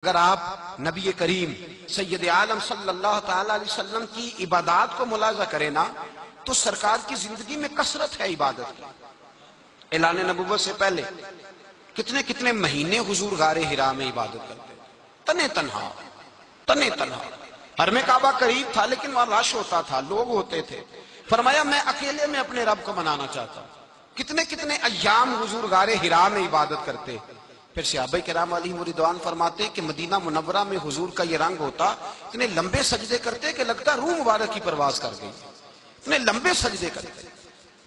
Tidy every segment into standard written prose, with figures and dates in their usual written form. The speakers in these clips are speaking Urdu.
اگر آپ نبی کریم سید عالم صلی اللہ تعالی علیہ وسلم کی عبادات کو ملاحظہ کریں نا تو سرکار کی زندگی میں کثرت ہے عبادت کی۔ اعلان نبوت سے پہلے کتنے کتنے مہینے حضور غار حرا میں عبادت کرتے تنے تنہا حرم کعبہ قریب تھا لیکن وہاں رش ہوتا تھا، لوگ ہوتے تھے۔ فرمایا میں اکیلے میں اپنے رب کو منانا چاہتا ہوں۔ کتنے کتنے ایام حضور غار حرا میں عبادت کرتے۔ پھر صحابہ کرام علیہم رضوان فرماتے کہ مدینہ منورہ میں حضور کا یہ رنگ ہوتا، اتنے لمبے سجدے کرتے کہ لگتا روح مبارک کی پرواز کر گئی، اتنے لمبے سجدے کرتے۔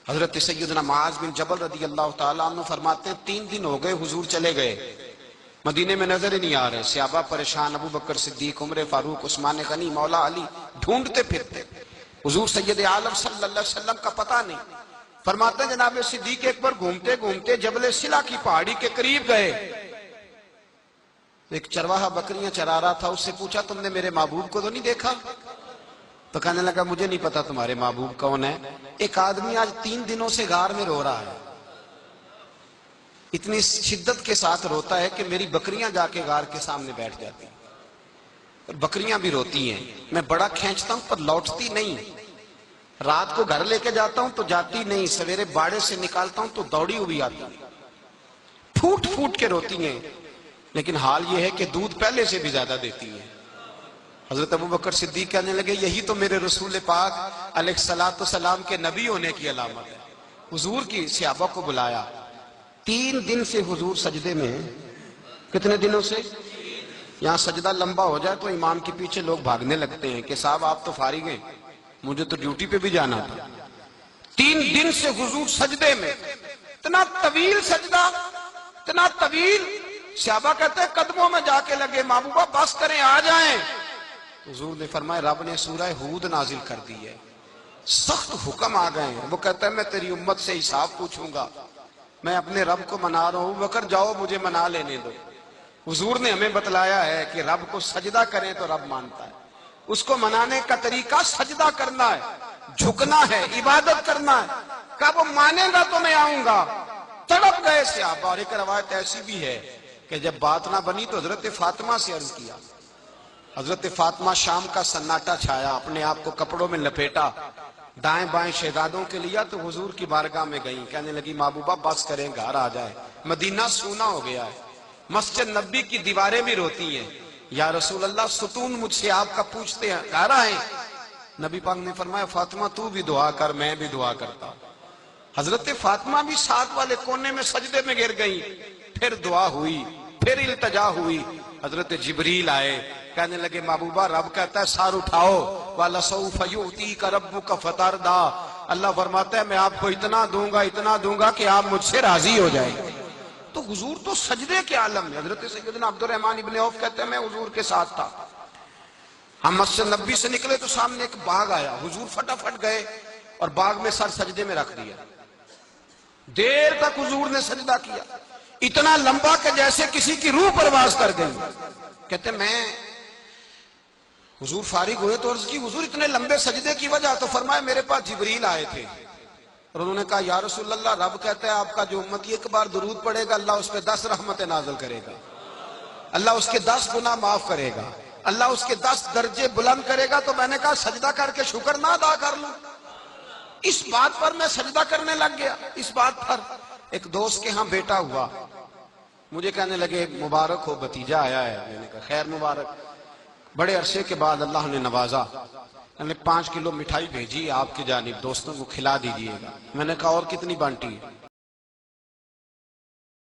حضرت سیدنا معاذ بن جبل رضی اللہ تعالیٰ عنہ فرماتے ہیں 3 دن ہو گئے حضور چلے گئے، مدینے میں نظر ہی نہیں آ رہے۔ صحابہ پریشان، ابو بکر صدیق، عمر فاروق، عثمان غنی، مولا علی ڈھونڈتے پھرتے، حضور سید عالم صلی اللہ علیہ وسلم کا پتہ نہیں۔ فرماتے ہیں جناب صدیق اکبر گھومتے گھومتے جبل سلا کی پہاڑی کے قریب گئے۔ ایک چرواہا بکریاں چرا رہا تھا، اس سے پوچھا تم نے میرے محبوب کو تو نہیں دیکھا؟ تو کہنے لگا مجھے نہیں پتا تمہارے محبوب کون ہے۔ ایک آدمی آج 3 دنوں سے غار میں رو رہا ہے، اتنی شدت کے ساتھ روتا ہے کہ میری بکریاں جا کے غار کے سامنے بیٹھ جاتی ہیں، اور بکریاں بھی روتی ہیں۔ میں بڑا کھینچتا ہوں پر لوٹتی نہیں، رات کو گھر لے کے جاتا ہوں تو جاتی نہیں، سویرے باڑے سے نکالتا ہوں تو دوڑی ہوئی آتی ہے، پھوٹ پھوٹ کے روتی ہیں۔ لیکن حال یہ ہے کہ دودھ پہلے سے بھی زیادہ دیتی ہے۔ حضرت ابو بکر صدیق کہنے لگے یہی تو میرے رسول پاک علیہ السلام کے نبی ہونے کی علامت ہے۔ حضور کی صحابہ کو بلایا، 3 دن سے حضور سجدے میں ہیں۔ کتنے دنوں سے؟ یہاں سجدہ لمبا ہو جائے تو امام کے پیچھے لوگ بھاگنے لگتے ہیں کہ صاحب آپ تو فارغ ہیں، مجھے تو ڈیوٹی پہ بھی جانا تھا۔ 3 دن سے حضور سجدے میں، اتنا طویل سجدہ، اتنا طویل۔ صحابہ کہتے ہیں قدموں میں جا کے لگے، محبوبہ بس کریں آ جائیں۔ حضور نے فرمایا رب نے سورہ ہود نازل کر دی ہے، سخت حکم آ گئے ہیں۔ وہ کہتا ہے میں تیری امت سے حساب پوچھوں گا، میں اپنے رب کو منا رہا ہوں، بکر جاؤ مجھے منا لینے دو۔ حضور نے ہمیں بتلایا ہے کہ رب کو سجدہ کریں تو رب مانتا ہے، اس کو منانے کا طریقہ سجدہ کرنا ہے، جھکنا ہے، عبادت کرنا ہے۔ کہا وہ مانے گا تو میں آؤں گا۔ تڑپ گئے صحابہ۔ اور ایک روایت ایسی بھی ہے کہ جب بات نہ بنی تو حضرت فاطمہ سے عرض کیا۔ حضرت فاطمہ شام کا سناٹا چھایا، اپنے آپ کو کپڑوں میں لپیٹا، دائیں بائیں شہزادوں کے لیا تو حضور کی بارگاہ میں گئیں، کہنے لگی محبوبہ بس کریں گھر آ جائے، مدینہ سونا ہو گیا ہے۔ مسجد نبی کی دیواریں بھی روتی ہیں، یا رسول اللہ ستون مجھ سے آپ کا پوچھتے ہیں گھر آئیں۔ نبی پاک نے فرمایا فاطمہ تو بھی دعا کر، میں بھی دعا کرتا۔ حضرت فاطمہ بھی ساتھ والے کونے میں سجدے میں گر گئی، پھر دعا ہوئی، پھر التجا ہوئی۔ حضرت جبریل آئے، کہنے لگے محبوبہ رب کہتا ہے سار اٹھاؤ، وَلَسَوْفَ يُؤْتِيكَ رَبُّكَ فَتَرْضَىٰ، اللہ فرماتا ہے میں آپ کو اتنا دوں گا کہ آپ مجھ سے راضی ہو جائیں۔ تو حضور تو سجدے کے عالم میں۔ حضرت سیدنا عبد الرحمن ابن عوف کہتے ہیں میں حضور کے ساتھ تھا، ہم مسجد نبی سے نکلے تو سامنے ایک باغ آیا، حضور فٹافٹ گئے اور باغ میں سر سجدے میں رکھ دیا۔ دیر تک حضور نے سجدہ کیا، اتنا لمبا کہ جیسے کسی کی روح پرواز کر گئی۔ کہتے میں حضور فارغ ہوئے تو عرض کی حضور اتنے لمبے سجدے کی وجہ؟ تو فرمایا میرے پاس جبریل آئے تھے اور انہوں نے کہا یا رسول اللہ رب کہتا ہے آپ کا جو امتی ایک بار درود پڑھے گا اللہ اس پہ 10 رحمتیں نازل کرے گا، اللہ اس کے 10 گناہ معاف کرے گا، اللہ اس کے 10 درجے بلند کرے گا۔ تو میں نے کہا سجدہ کر کے شکر نہ ادا کر لوں؟ اس بات پر میں سجدہ کرنے لگ گیا۔ اس بات پر ایک دوست کے ہاں بیٹا ہوا، مجھے کہنے لگے مبارک ہو بھتیجا آیا ہے۔ میں نے کہا خیر مبارک۔ بڑے عرصے کے بعد اللہ نے نوازا، میں نے 5 کلو مٹھائی بھیجی آپ کی جانب، دوستوں کو کھلا دیجئے گا۔ میں نے کہا اور کتنی بانٹی ہے؟